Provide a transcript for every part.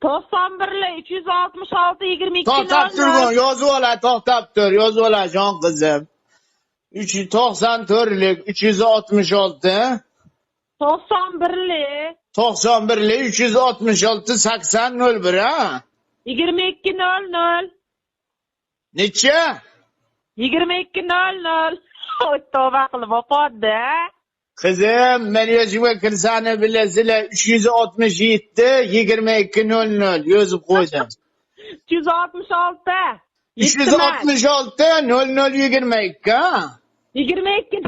91 366 22 To'xtab turgun, yozib ola, to'xtab tur, yozib ola jon qizim. 394lik 366 91 91lik 366 8001 ha? 2200 Necha? 2200 Oy tavba qilib o'qadi. Kızım, ben yaşıma kırsana bilesile 367 2200 yazıp koydum. 366 366 0022 ha? 22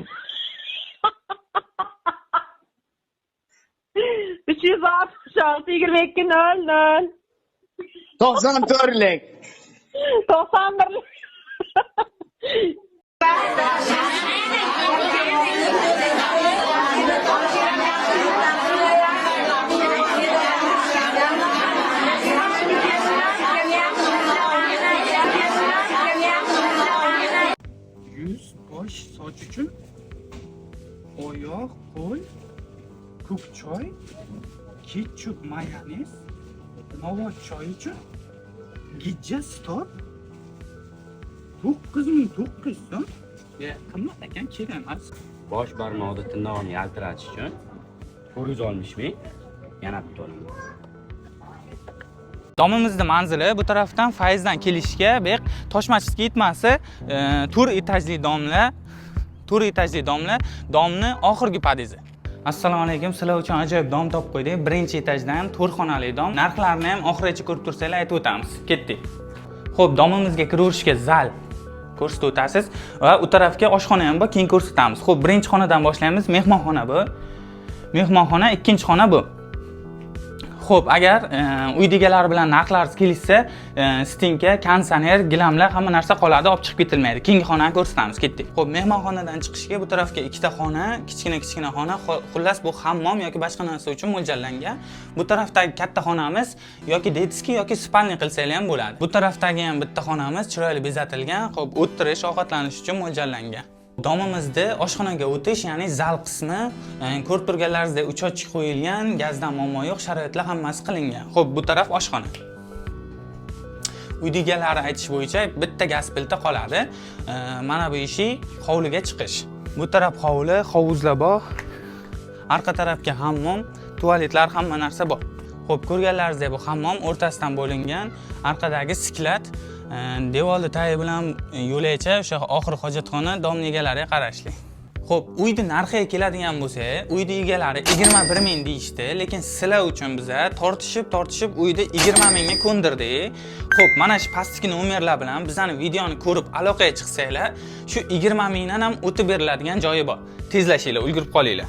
366 2200 94'lik. 91 Yüz bosh soch uchun oyoq, qo'l, ko'k choy, ketchup, mayonez, novot choy uchun gijja stop 9900 so'm. Qimmat ekan, kerak emas. Bosh barmoqda tirnog'ini yaltiratish uchun 460 ming yana bir to'lam. Domimizning manzili bu tarafdan Fayzdan kelishga, bu yoq Toshmachistga yetmasi, to'rt etajli domla, domni oxirgi podezi. Assalomu alaykum, sizlar uchun ajoyib dom topib qo'ydik. Birinchi etajdan 4 xonali dom. Narxlarini ham oxirigacha ko'rib tursanglar aytib o'tamiz. Ketdik. Xo'p, domimizga kiraverishga zal ko'rsatib o'tasiz va u tarafga oshxona ham bor, keyin ko'rsatamiz. Xo'p, birinchi xonadan boshlaymiz. Mehmonxona bu. Mehmonxona, ikkinchi xona bu. Xo'p, agar uydagilar bilan narxlaringiz kelishsa, stinka, konditsioner, gilamlar hamma narsa qoladi, olib chiqib ketilmaydi. Keyingi xonani ko'rsatamiz, ketdik. Xo'p, mehmonxonadan chiqishga bu tarafga ikkita xona, kichkina xona, xullas bu hammom yoki boshqa narsa uchun mo'ljallangan. Bu tarafdagi katta xonamiz yoki detskiy yoki spalniy qilsanglar ham bo'ladi. Bu tarafdagi ham bitta xonamiz chiroyli bezatilgan, xo'p, o'tirish, ovqatlanish uchun mo'ljallangan. Domimizda oshxonaga o'tish, ya'ni zal qismi, ko'rib turganlaringizdek uch ochiq qo'yilgan, gazdan muammo yo'q, sharoitlar hammasi qilingan. Xo'p, bu taraf oshxona. Uydagilar aytish bo'yicha bitta gaz pilta qoladi. Mana bu ishi hovliga chiqish. Bu taraf hovli, hovuzlar bor. Arqa tarafga hammom, tualetlar, hamma narsa bor. Xo'p, ko'rganlaringizdek bu hammom o'rtasidan bo'lingan, arqadagi siklat, devorli tayi bilan yo'lakcha, o'sha oxir hojatxona domni egalariga qarashli. Xo'p, uyning narxiga keladigan bo'lsa, uyning egalari 21 ming deyishdi, lekin sizlar uchun biza tortishib uyda 20 mingga ko'ndirdik. Xo'p, mana shu pastki nomerlar bilan bizning videoni ko'rib aloqaga chiqsanglar, shu 20 mingdan ham o'tib beriladigan joyi bor. Tezlashinglar, ulgurib qolinglar.